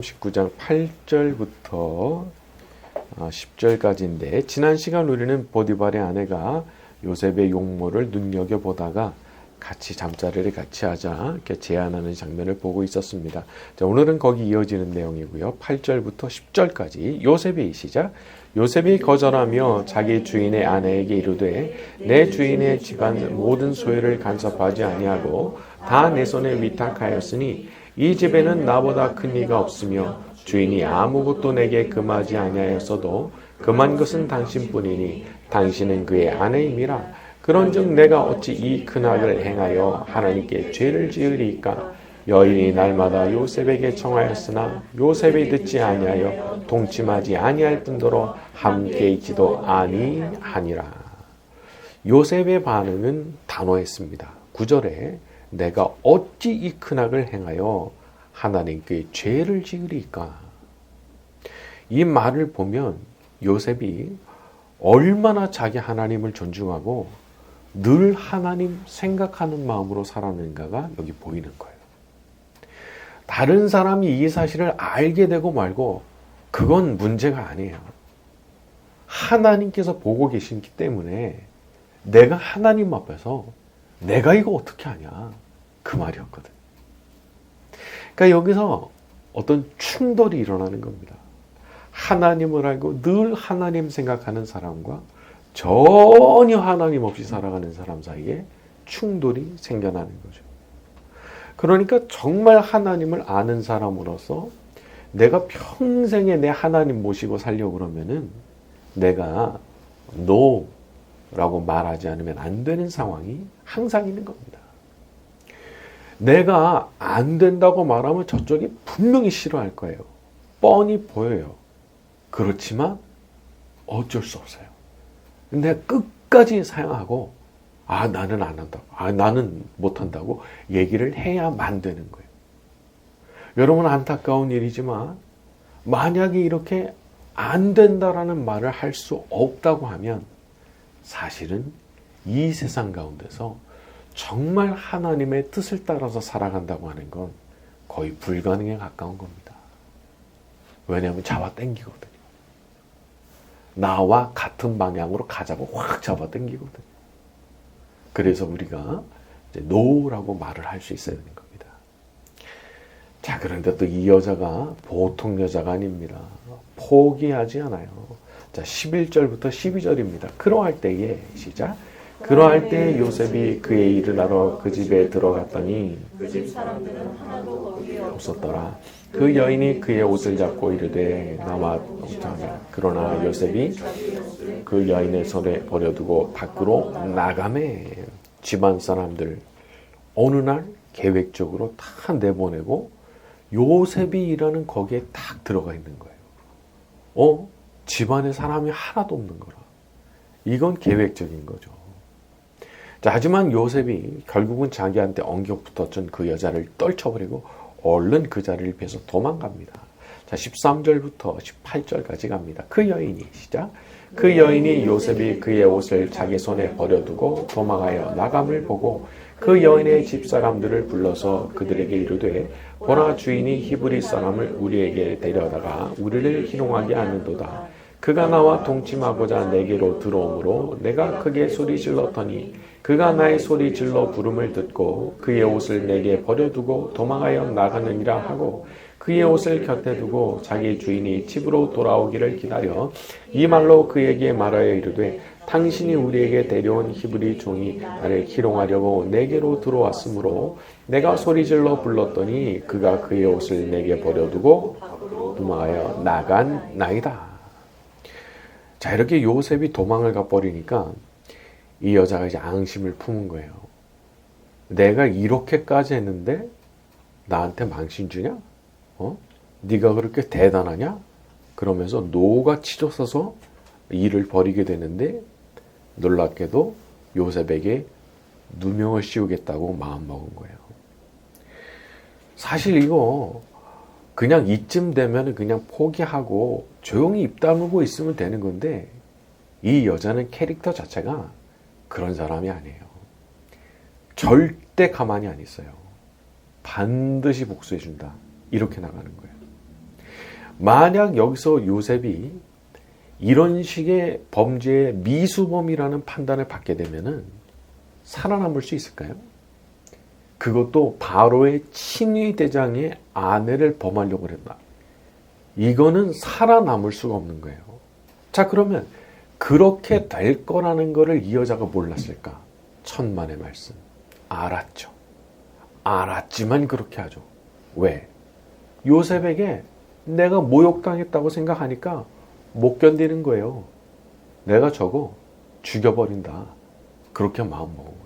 19장 8절부터 10절까지인데, 지난 시간 우리는 보디발의 아내가 요셉의 용모를 눈여겨보다가 같이 잠자리를 같이 하자 이렇게 제안하는 장면을 보고 있었습니다. 자, 오늘은 거기 이어지는 내용이고요. 8절부터 10절까지 요셉의 시작. 요셉이 거절하며 자기 주인의 아내에게 이르되 내 주인의 집안 모든 소유를 간섭하지 아니하고 다 내 손에 위탁하였으니 이 집에는 나보다 큰 이가 없으며 주인이 아무것도 내게 금하지 아니하였어도 금한 것은 당신뿐이니 당신은 그의 아내임이라. 그런즉 내가 어찌 이 큰 악을 행하여 하나님께 죄를 지으리이까. 여인이 날마다 요셉에게 청하였으나 요셉이 듣지 아니하여 동침하지 아니할 뿐더러 함께 있지도 아니하니라. 요셉의 반응은 단호했습니다. 9절에 내가 어찌 이 큰 악을 행하여 하나님께 죄를 지으리이까. 이 말을 보면 요셉이 얼마나 자기 하나님을 존중하고 늘 하나님 생각하는 마음으로 살았는가가 여기 보이는 거예요. 다른 사람이 이 사실을 알게 되고 말고 그건 문제가 아니에요. 하나님께서 보고 계시기 때문에 내가 하나님 앞에서 내가 이거 어떻게 하냐, 그 말이었거든. 그러니까 여기서 어떤 충돌이 일어나는 겁니다. 하나님을 알고 늘 하나님 생각하는 사람과 전혀 하나님 없이 살아가는 사람 사이에 충돌이 생겨나는 거죠. 그러니까 정말 하나님을 아는 사람으로서 내가 평생에 내 하나님 모시고 살려고 그러면은 내가 노라고 말하지 않으면 안 되는 상황이 항상 있는 겁니다. 내가 안 된다고 말하면 저쪽이 분명히 싫어할 거예요. 뻔히 보여요. 그렇지만 어쩔 수 없어요. 내가 끝까지 사양하고 나는 안 한다고, 나는 못 한다고 얘기를 해야만 되는 거예요. 여러분, 안타까운 일이지만 만약에 이렇게 안 된다라는 말을 할 수 없다고 하면 사실은 이 세상 가운데서 정말 하나님의 뜻을 따라서 살아간다고 하는 건 거의 불가능에 가까운 겁니다. 왜냐하면 잡아당기거든요. 나와 같은 방향으로 가자고 확 잡아당기거든요. 그래서 우리가 이제 노라고 말을 할 수 있어야 되는 겁니다. 자, 그런데 또 이 여자가 보통 여자가 아닙니다. 포기하지 않아요. 자, 11절부터 12절입니다. 그러할 때에 시작. 그러할 때 요셉이 그의 일을 하러 그 집에 들어갔더니 그 집 사람들은 하나도 거기에 없었더라. 그 여인이 그의 옷을 잡고 이르되 나와 없자냐. 그러나 요셉이 그 여인의 손에 버려두고 밖으로 나가매. 집안 사람들 어느 날 계획적으로 다 내보내고 요셉이 일하는 거기에 딱 들어가 있는 거예요. 집안에 사람이 하나도 없는 거라. 이건 계획적인 거죠. 자, 하지만 요셉이 결국은 자기한테 엉겨 붙었던 그 여자를 떨쳐버리고 얼른 그 자리를 피해서 도망갑니다. 자, 13절부터 18절까지 갑니다. 그 여인이 시작. 그 여인이 요셉이 그의 옷을 자기 손에 버려두고 도망하여 나감을 보고 그 여인의 집사람들을 불러서 그들에게 이르되 보라, 주인이 히브리 사람을 우리에게 데려다가 우리를 희롱하게 하는도다. 그가 나와 동침하고자 내게로 들어오므로 내가 크게 소리 질렀더니 그가 나의 소리 질러 부름을 듣고 그의 옷을 내게 버려두고 도망하여 나가느니라 하고 그의 옷을 곁에 두고 자기 주인이 집으로 돌아오기를 기다려 이 말로 그에게 말하여 이르되 당신이 우리에게 데려온 히브리 종이 나를 희롱하려고 내게로 들어왔으므로 내가 소리 질러 불렀더니 그가 그의 옷을 내게 버려두고 도망하여 나간 나이다. 자, 이렇게 요셉이 도망을 가버리니까 이 여자가 이제 앙심을 품은 거예요. 내가 이렇게까지 했는데 나한테 망신 주냐? 네가 그렇게 대단하냐? 그러면서 노가 치솟아서 일을 벌이게 되는데 놀랍게도 요셉에게 누명을 씌우겠다고 마음먹은 거예요. 사실 이거 그냥 이쯤 되면 그냥 포기하고 조용히 입 다물고 있으면 되는 건데 이 여자는 캐릭터 자체가 그런 사람이 아니에요. 절대 가만히 안 있어요. 반드시 복수해준다. 이렇게 나가는 거예요. 만약 여기서 요셉이 이런 식의 범죄의 미수범이라는 판단을 받게 되면은 살아남을 수 있을까요? 그것도 바로의 친위 대장의 아내를 범하려고 했다. 이거는 살아남을 수가 없는 거예요. 자, 그러면 그렇게 될 거라는 거를 이 여자가 몰랐을까? 천만의 말씀. 알았죠. 알았지만 그렇게 하죠. 왜? 요셉에게 내가 모욕당했다고 생각하니까 못 견디는 거예요. 내가 저거 죽여버린다. 그렇게 마음 먹은 거예요.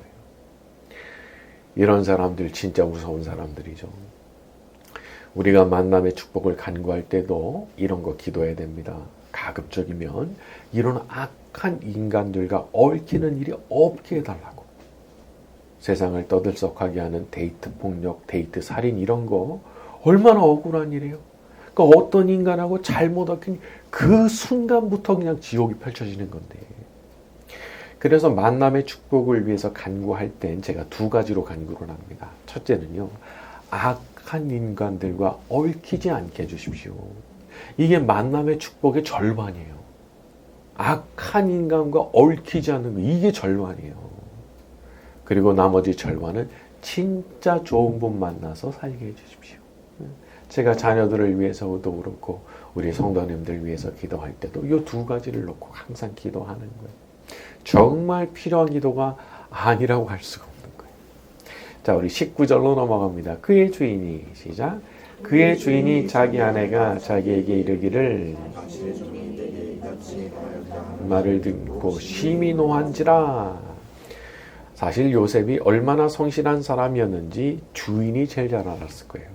이런 사람들 진짜 무서운 사람들이죠. 우리가 만남의 축복을 간구할 때도 이런 거 기도해야 됩니다. 가급적이면 이런 악한 인간들과 얽히는 일이 없게 해달라고. 세상을 떠들썩하게 하는 데이트 폭력, 데이트 살인 이런 거 얼마나 억울한 일이에요. 그러니까 어떤 인간하고 잘못 얽힌 그 순간부터 그냥 지옥이 펼쳐지는 건데. 그래서 만남의 축복을 위해서 간구할 땐 제가 두 가지로 간구를 합니다. 첫째는요. 악한 인간들과 얽히지 않게 해주십시오. 이게 만남의 축복의 절반이에요. 악한 인간과 얽히지 않는 거 이게 절반이에요. 그리고 나머지 절반은 진짜 좋은 분 만나서 살게 해주십시오. 제가 자녀들을 위해서도 그렇고 우리 성도님들 위해서 기도할 때도 이 두 가지를 놓고 항상 기도하는 거예요. 정말 필요한 기도가 아니라고 할 수가 없는 거예요. 자, 우리 19절로 넘어갑니다. 그의 주인이 시작. 그의 주인이 자기 아내가 자기에게 이르기를 말을 듣고 심히 노한지라. 사실 요셉이 얼마나 성실한 사람이었는지 주인이 제일 잘 알았을 거예요.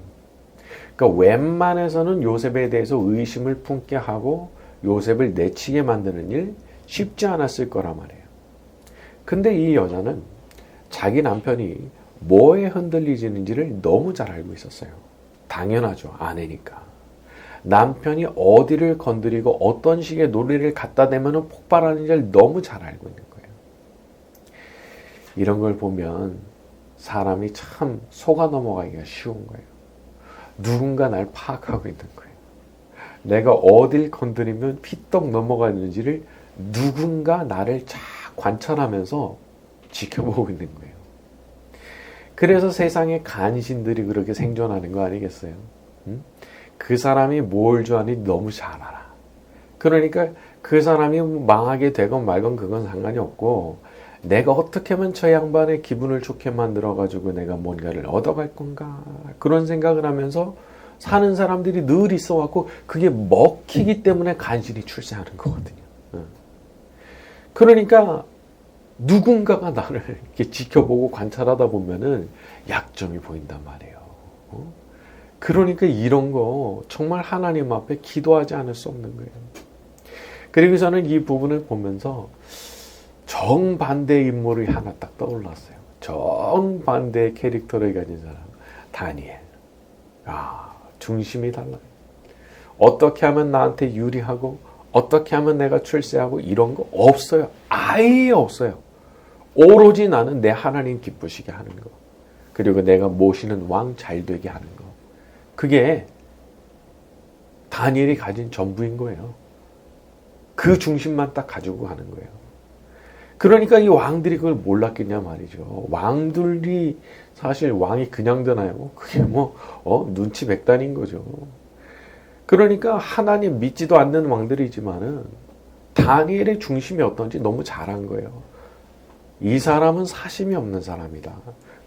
그러니까 웬만해서는 요셉에 대해서 의심을 품게 하고 요셉을 내치게 만드는 일 쉽지 않았을 거란 말이에요. 근데 이 여자는 자기 남편이 뭐에 흔들리지는지를 너무 잘 알고 있었어요. 당연하죠. 아내니까. 남편이 어디를 건드리고 어떤 식의 논리를 갖다 대면 폭발하는지를 너무 잘 알고 있는 거예요. 이런 걸 보면 사람이 참 속아 넘어가기가 쉬운 거예요. 누군가 날 파악하고 있는 거예요. 내가 어딜 건드리면 피떡 넘어가는지를 누군가 나를 잘 관찰하면서 지켜보고 있는 거예요. 그래서 세상에 간신들이 그렇게 생존하는 거 아니겠어요? 그 사람이 뭘 좋아하는지 너무 잘 알아. 그러니까 그 사람이 망하게 되건 말건 그건 상관이 없고 내가 어떻게 하면 저 양반의 기분을 좋게 만들어가지고 내가 뭔가를 얻어갈 건가 그런 생각을 하면서 사는 사람들이 늘 있어갖고 그게 먹히기 때문에 간신히 출세하는 거거든요. 그러니까 누군가가 나를 이렇게 지켜보고 관찰하다 보면은 약점이 보인단 말이에요. 그러니까 이런 거 정말 하나님 앞에 기도하지 않을 수 없는 거예요. 그리고 저는 이 부분을 보면서 정반대의 인물이 하나 딱 떠올랐어요. 정반대의 캐릭터를 가진 사람. 다니엘. 중심이 달라요. 어떻게 하면 나한테 유리하고 어떻게 하면 내가 출세하고 이런 거 없어요. 아예 없어요. 오로지 나는 내 하나님 기쁘시게 하는 거. 그리고 내가 모시는 왕 잘 되게 하는 거. 그게 다니엘이 가진 전부인 거예요. 그 중심만 딱 가지고 가는 거예요. 그러니까 이 왕들이 그걸 몰랐겠냐 말이죠. 왕들이 사실 왕이 그냥 되나요? 그게 눈치 백단인 거죠. 그러니까 하나님 믿지도 않는 왕들이지만은 다니엘의 중심이 어떤지 너무 잘한 거예요. 이 사람은 사심이 없는 사람이다.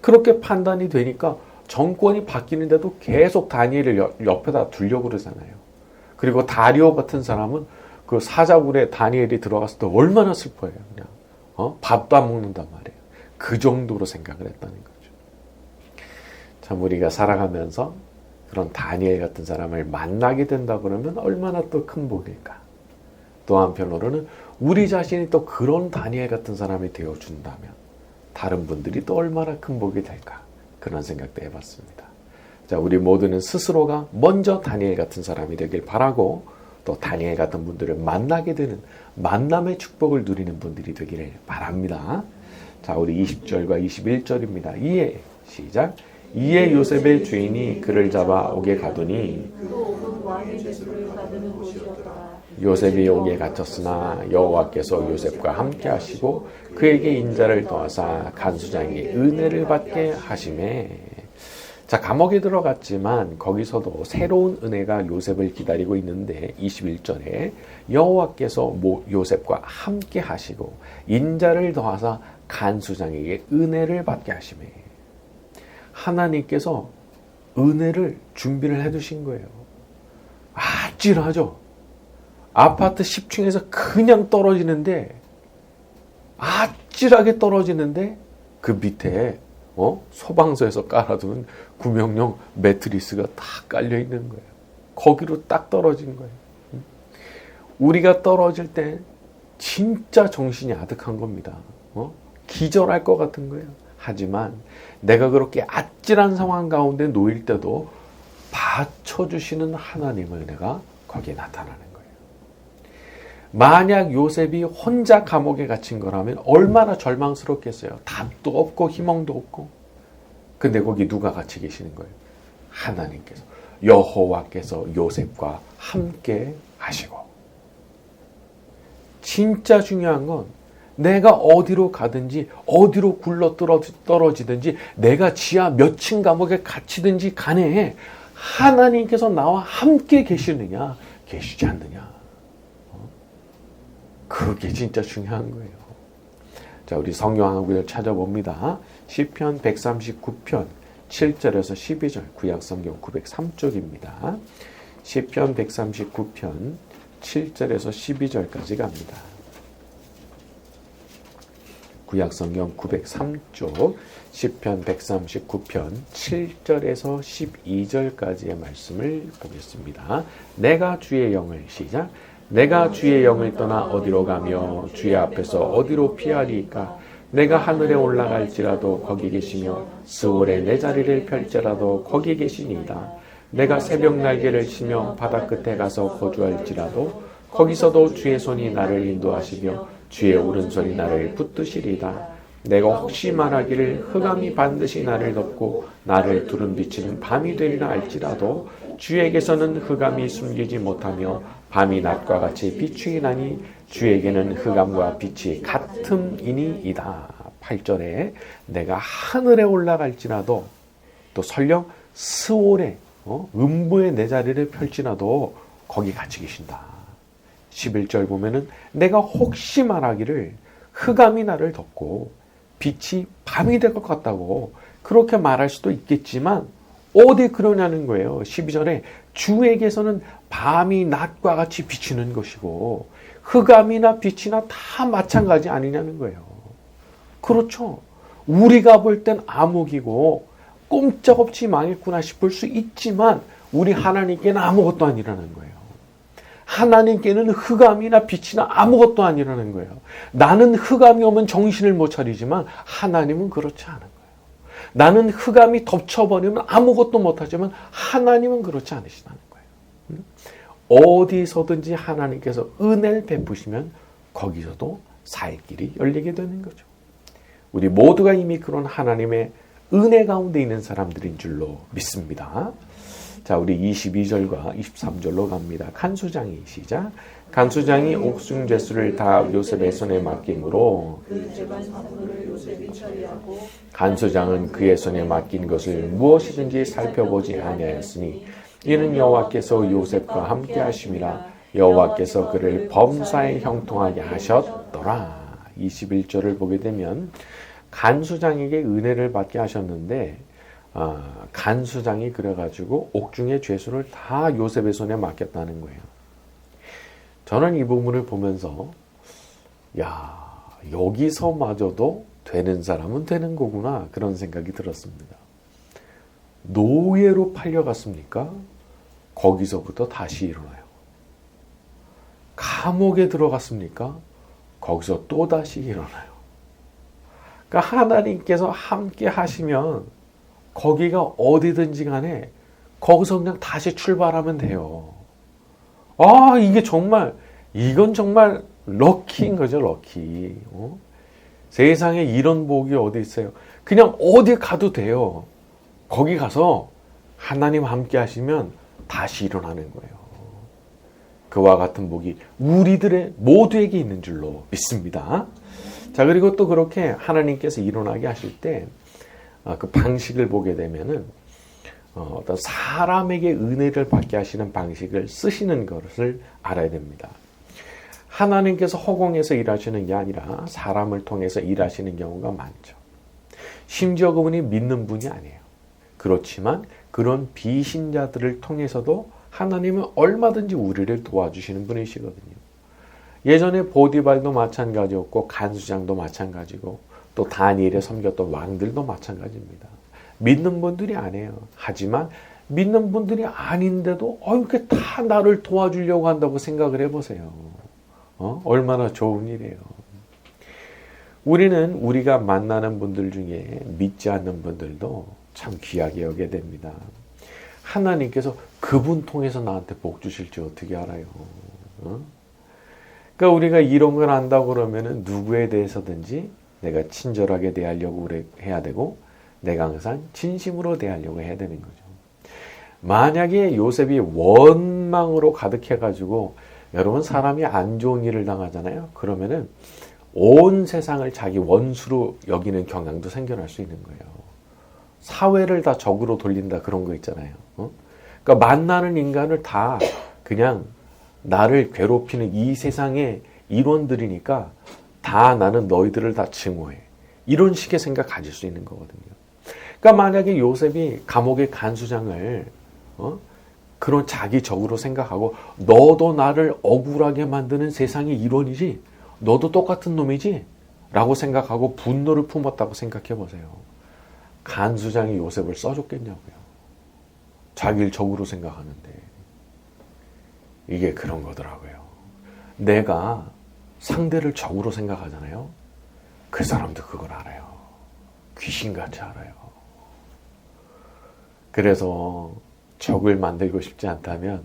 그렇게 판단이 되니까 정권이 바뀌는데도 계속 다니엘을 옆에다 두려고 그러잖아요. 그리고 다리오 같은 사람은 그 사자굴에 다니엘이 들어갔을 때 얼마나 슬퍼해요. 그냥 밥도 안 먹는단 말이에요. 그 정도로 생각을 했다는 거죠. 참 우리가 살아가면서 그런 다니엘 같은 사람을 만나게 된다 그러면 얼마나 또 큰 복일까. 또 한편으로는 우리 자신이 또 그런 다니엘 같은 사람이 되어준다면 다른 분들이 또 얼마나 큰 복이 될까. 그런 생각도 해봤습니다. 자, 우리 모두는 스스로가 먼저 다니엘 같은 사람이 되길 바라고 또 다니엘 같은 분들을 만나게 되는 만남의 축복을 누리는 분들이 되기를 바랍니다. 자, 우리 20절과 21절입니다. 이에 시작. 이에 요셉의 주인이 그를 잡아 옥에 가두니 또 옥은 왕의 제수를 받는 곳이었더라. 요셉이 옥에 갇혔으나 여호와께서 요셉과 함께 하시고 그에게 인자를 더하사 간수장에게 은혜를 받게 하시매. 자, 감옥에 들어갔지만 거기서도 새로운 은혜가 요셉을 기다리고 있는데 21절에 여호와께서 요셉과 함께 하시고 인자를 더하사 간수장에게 은혜를 받게 하시매. 하나님께서 은혜를 준비를 해두신 거예요. 아찔하죠. 아파트 10층에서 그냥 떨어지는데, 아찔하게 떨어지는데 그 밑에 소방서에서 깔아둔 구명용 매트리스가 다 깔려 있는 거예요. 거기로 딱 떨어진 거예요. 우리가 떨어질 때 진짜 정신이 아득한 겁니다. 기절할 것 같은 거예요. 하지만 내가 그렇게 아찔한 상황 가운데 놓일 때도 받쳐주시는 하나님을 내가 거기에 나타나는 거예요. 만약 요셉이 혼자 감옥에 갇힌 거라면 얼마나 절망스럽겠어요. 답도 없고 희망도 없고. 근데 거기 누가 같이 계시는 거예요? 하나님께서, 여호와께서 요셉과 함께 하시고. 진짜 중요한 건 내가 어디로 가든지 어디로 굴러 떨어지든지 내가 지하 몇 층 감옥에 갇히든지 간에 하나님께서 나와 함께 계시느냐 계시지 않느냐. 그게 진짜 중요한 거예요. 자, 우리 성경 한 구절 찾아봅니다. 시편 139편 7절에서 12절, 구약 성경 903쪽입니다. 시편 139편 7절에서 12절까지 갑니다. 구약 성경 903쪽 시편 139편 7절에서 12절까지의 말씀을 보겠습니다. 내가 주의 영을 시작. 내가 주의 영을 떠나 어디로 가며 주의 앞에서 어디로 피하리까? 내가 하늘에 올라갈지라도 거기 계시며 스올에 내 자리를 펼지라도 거기 계시니이다. 내가 새벽 날개를 치며 바다 끝에 가서 거주할지라도 거기서도 주의 손이 나를 인도하시며 주의 오른손이 나를 붙드시리다. 내가 혹시 말하기를 흑암이 반드시 나를 덮고 나를 두름 비치는 밤이 되리라 할지라도 주에게서는 흑암이 숨기지 못하며 밤이 낮과 같이 비추이 나니 주에게는 흑암과 빛이 같음이니이다. 8절에 내가 하늘에 올라갈지라도 또 설령 스올에 음부에 내 자리를 펼지라도 거기 같이 계신다. 11절 보면은 내가 혹시 말하기를 흑암이 나를 덮고 빛이 밤이 될 것 같다고 그렇게 말할 수도 있겠지만 어디 그러냐는 거예요. 12절에 주에게서는 밤이 낮과 같이 비치는 것이고 흑암이나 빛이나 다 마찬가지 아니냐는 거예요. 그렇죠. 우리가 볼 땐 암흑이고 꼼짝없이 망했구나 싶을 수 있지만 우리 하나님께는 아무것도 아니라는 거예요. 하나님께는 흑암이나 빛이나 아무것도 아니라는 거예요. 나는 흑암이 오면 정신을 못 차리지만 하나님은 그렇지 않은 거예요. 나는 흑암이 덮쳐버리면 아무것도 못하지만 하나님은 그렇지 않으시다는 거예요. 어디서든지 하나님께서 은혜를 베푸시면 거기서도 살 길이 열리게 되는 거죠. 우리 모두가 이미 그런 하나님의 은혜 가운데 있는 사람들인 줄로 믿습니다. 자, 우리 22절과 23절로 갑니다. 간수장이 시작. 간수장이 옥순죄수를 다 요셉의 손에 맡김으로 그 재반 사물을 요셉이 처리하고 간수장은 그의 손에 맡긴 것을 무엇이든지 살펴보지 아니하였으니 이는 여호와께서 요셉과 함께 하심이라. 여호와께서 그를 범사에 형통하게 하셨더라. 21절을 보게 되면 간수장에게 은혜를 받게 하셨는데 간수장이 그래가지고 옥중의 죄수를 다 요셉의 손에 맡겼다는 거예요. 저는 이 부분을 보면서 여기서마저도 되는 사람은 되는 거구나 그런 생각이 들었습니다. 노예로 팔려갔습니까? 거기서부터 다시 일어나요. 감옥에 들어갔습니까? 거기서 또 다시 일어나요. 그러니까 하나님께서 함께 하시면 거기가 어디든지 간에 거기서 그냥 다시 출발하면 돼요. 이건 정말 럭키인 거죠, 럭키. 세상에 이런 복이 어디 있어요? 그냥 어디 가도 돼요. 거기 가서 하나님 함께 하시면 다시 일어나는 거예요. 그와 같은 복이 우리들의 모두에게 있는 줄로 믿습니다. 자, 그리고 또 그렇게 하나님께서 일어나게 하실 때 그 방식을 보게 되면은 어떤 사람에게 은혜를 받게 하시는 방식을 쓰시는 것을 알아야 됩니다. 하나님께서 허공에서 일하시는 게 아니라 사람을 통해서 일하시는 경우가 많죠. 심지어 그분이 믿는 분이 아니에요. 그렇지만 그런 비신자들을 통해서도 하나님은 얼마든지 우리를 도와주시는 분이시거든요. 예전에 보디발도 마찬가지였고 간수장도 마찬가지고 또 다니엘에 섬겼던 왕들도 마찬가지입니다. 믿는 분들이 아니에요. 하지만 믿는 분들이 아닌데도 이렇게 다 나를 도와주려고 한다고 생각을 해보세요. 얼마나 좋은 일이에요. 우리는 우리가 만나는 분들 중에 믿지 않는 분들도 참 귀하게 여겨야 됩니다. 하나님께서 그분 통해서 나한테 복 주실지 어떻게 알아요? 그러니까 우리가 이런 걸 안다고 그러면은 누구에 대해서든지 내가 친절하게 대하려고 해야 되고 내가 항상 진심으로 대하려고 해야 되는 거죠. 만약에 요셉이 원망으로 가득해가지고 여러분 사람이 안 좋은 일을 당하잖아요. 그러면은 온 세상을 자기 원수로 여기는 경향도 생겨날 수 있는 거예요. 사회를 다 적으로 돌린다 그런 거 있잖아요. 그러니까 만나는 인간을 다 그냥 나를 괴롭히는 이 세상의 일원들이니까 다 나는 너희들을 다 증오해. 이런 식의 생각 가질 수 있는 거거든요. 그러니까 만약에 요셉이 감옥의 간수장을 그런 자기 적으로 생각하고 너도 나를 억울하게 만드는 세상의 일원이지? 너도 똑같은 놈이지? 라고 생각하고 분노를 품었다고 생각해 보세요. 간수장이 요셉을 써줬겠냐고요. 자기를 적으로 생각하는데. 이게 그런 거더라고요. 내가 상대를 적으로 생각하잖아요. 그 사람도 그걸 알아요. 귀신같이 알아요. 그래서 적을 만들고 싶지 않다면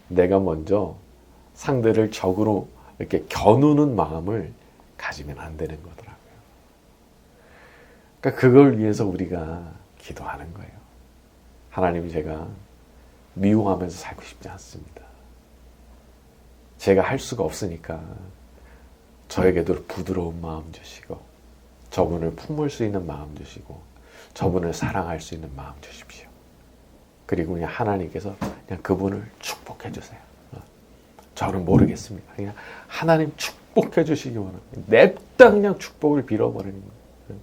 내가 먼저 상대를 적으로 이렇게 겨누는 마음을 가지면 안 되는 거더라고요. 그러니까 그걸 위해서 우리가 기도하는 거예요. 하나님, 제가 미워하면서 살고 싶지 않습니다. 제가 할 수가 없으니까 저에게도 부드러운 마음 주시고 저분을 품을 수 있는 마음 주시고 저분을 사랑할 수 있는 마음 주십시오. 그리고 그냥 하나님께서 그냥 그분을 축복해 주세요. 저는 모르겠습니다. 그냥 하나님 축복해 주시기 원합니다. 냅다 그냥 축복을 빌어버리는 거예요.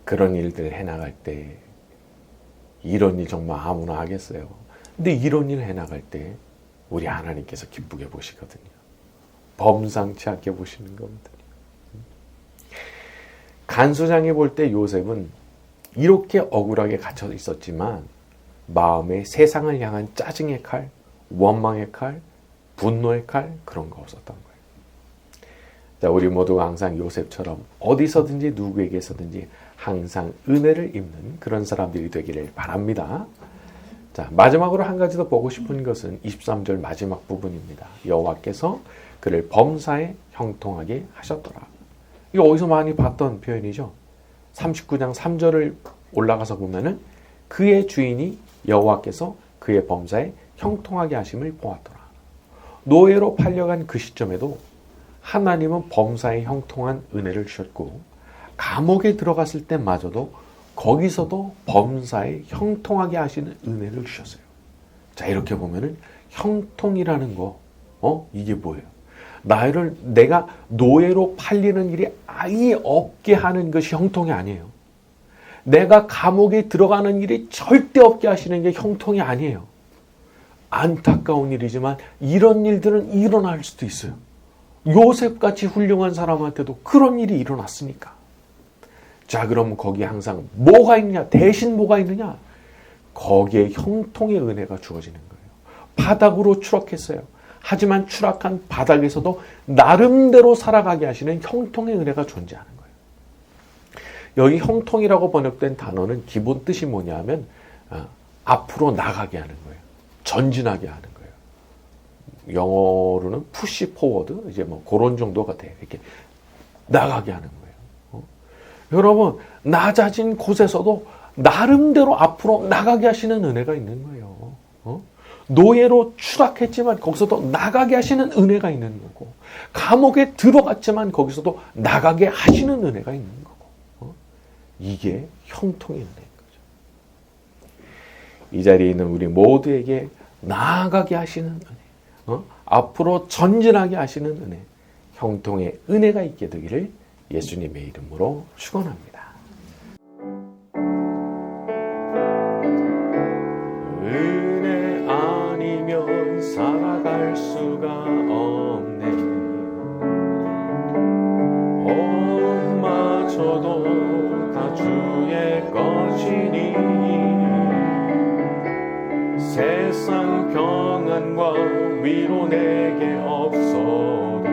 그런 일들을 해나갈 때 이런 일 정말 아무나 하겠어요. 근데 이런 일 해나갈 때 우리 하나님께서 기쁘게 보시거든요. 범상치 않게 보시는 겁니다. 간수장이 볼 때 요셉은 이렇게 억울하게 갇혀 있었지만 마음에 세상을 향한 짜증의 칼, 원망의 칼, 분노의 칼 그런 거 없었던 거예요. 자, 우리 모두가 항상 요셉처럼 어디서든지 누구에게서든지 항상 은혜를 입는 그런 사람들이 되기를 바랍니다. 자, 마지막으로 한 가지 더 보고 싶은 것은 23절 마지막 부분입니다. 여호와께서 그를 범사에 형통하게 하셨더라. 이거 어디서 많이 봤던 표현이죠. 39장 3절을 올라가서 보면은 그의 주인이 여호와께서 그의 범사에 형통하게 하심을 보았더라. 노예로 팔려간 그 시점에도 하나님은 범사에 형통한 은혜를 주셨고 감옥에 들어갔을 때마저도 거기서도 범사에 형통하게 하시는 은혜를 주셨어요. 자, 이렇게 보면은 형통이라는 거, 이게 뭐예요? 내가 노예로 팔리는 일이 아예 없게 하는 것이 형통이 아니에요. 내가 감옥에 들어가는 일이 절대 없게 하시는 게 형통이 아니에요. 안타까운 일이지만 이런 일들은 일어날 수도 있어요. 요셉같이 훌륭한 사람한테도 그런 일이 일어났으니까. 자, 그럼 거기에 항상 뭐가 있냐? 대신 뭐가 있느냐? 거기에 형통의 은혜가 주어지는 거예요. 바닥으로 추락했어요. 하지만 추락한 바닥에서도 나름대로 살아가게 하시는 형통의 은혜가 존재하는 거예요. 여기 형통이라고 번역된 단어는 기본 뜻이 뭐냐면 앞으로 나가게 하는 거예요. 전진하게 하는 거예요. 영어로는 push forward, 이제 뭐 그런 정도가 돼요. 이렇게 나가게 하는 거예요. 여러분, 낮아진 곳에서도 나름대로 앞으로 나가게 하시는 은혜가 있는 거예요. 노예로 추락했지만 거기서도 나가게 하시는 은혜가 있는 거고, 감옥에 들어갔지만 거기서도 나가게 하시는 은혜가 있는 거고, 이게 형통의 은혜인 거죠. 이 자리에 있는 우리 모두에게 나아가게 하시는 은혜, 앞으로 전진하게 하시는 은혜, 형통의 은혜가 있게 되기를 예수님의 이름으로 축원합니다. 은혜 아니면 살아갈 수가 없네. 엄마저도 다 주의 것이니 세상 평안과 위로 내게 없어도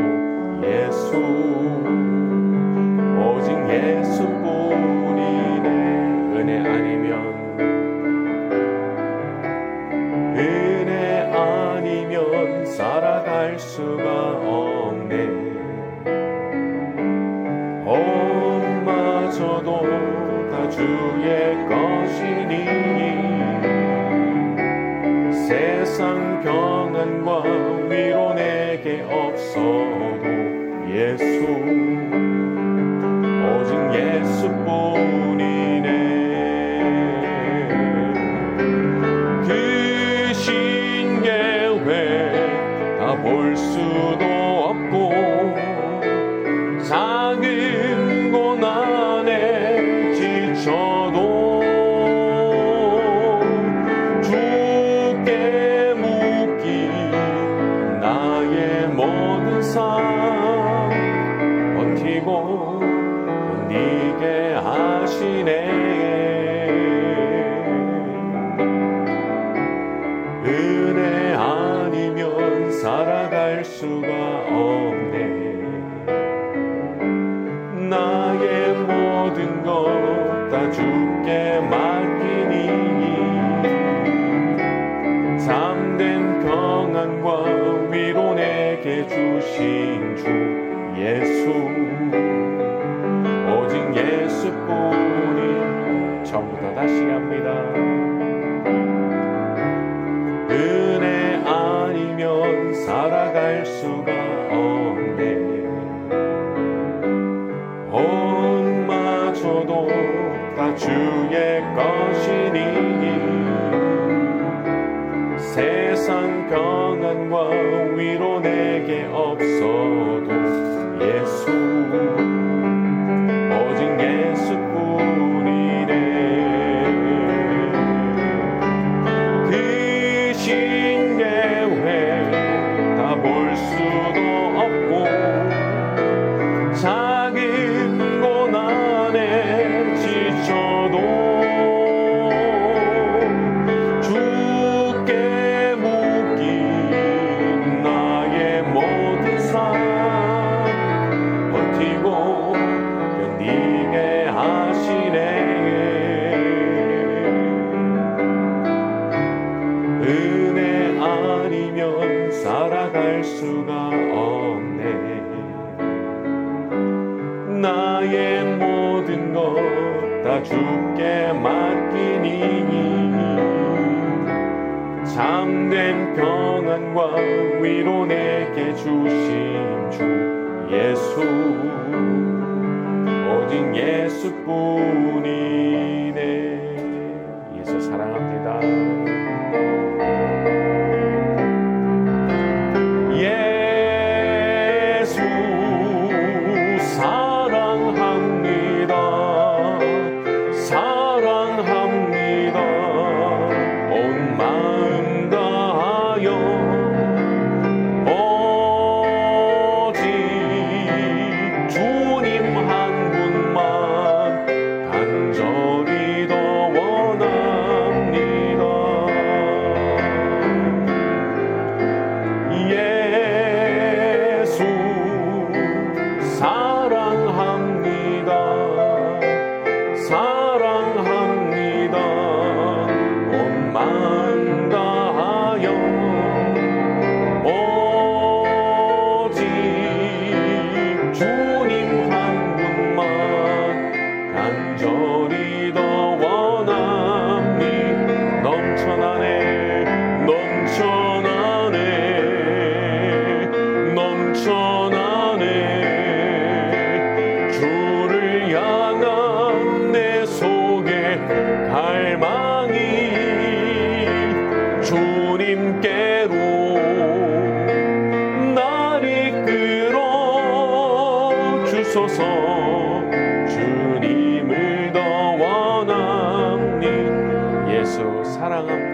예수, 오직 예수뿐이네. 은혜 아니면 살아갈 수가 없네. 엄마저도 다 주의 것이니 세상 평안과 위로 내게 없어도 예수, 오직 예수뿐이네. 그 신계획 다 볼 수도 없고 작은 고난에 지쳐도 주께 묻기 나의 모든 삶 버티고 견디게 하시네. 은혜 아니면 살아갈 수가 없네. 나의 모든 것 다 주께 맡기니 참된 평안과 위로 내게 주신 주 예수, 오직 예수뿐이. 처음부터 다시 합니다. 은혜 아니면 살아갈 수가 없네. 엄마저도 다 주의 것이니 세상 평안과 위로 내게 없어도 예수, 오직 예수뿐이네. 그 신계획 다 볼 수도 없고 작은 고난에 지쳐도 주께 묻기 나의 모든 삶 버티고 견디게 하시네. 은혜 아니면 살아갈 수가 없네. 나의 모든 것 다 주께 맡기니 참된 평안과 위로 내게 주신 주 예수, 오직 예수뿐이네. 예수 사랑합니다. 예수 사랑합니다. 사랑합니다. 온 마음 다하여 오직 주님 한 분만 간절히 더 원합니다. 내게로 날 이끌어 주소서. 주님을 더 원합니. 예수 사랑합니다.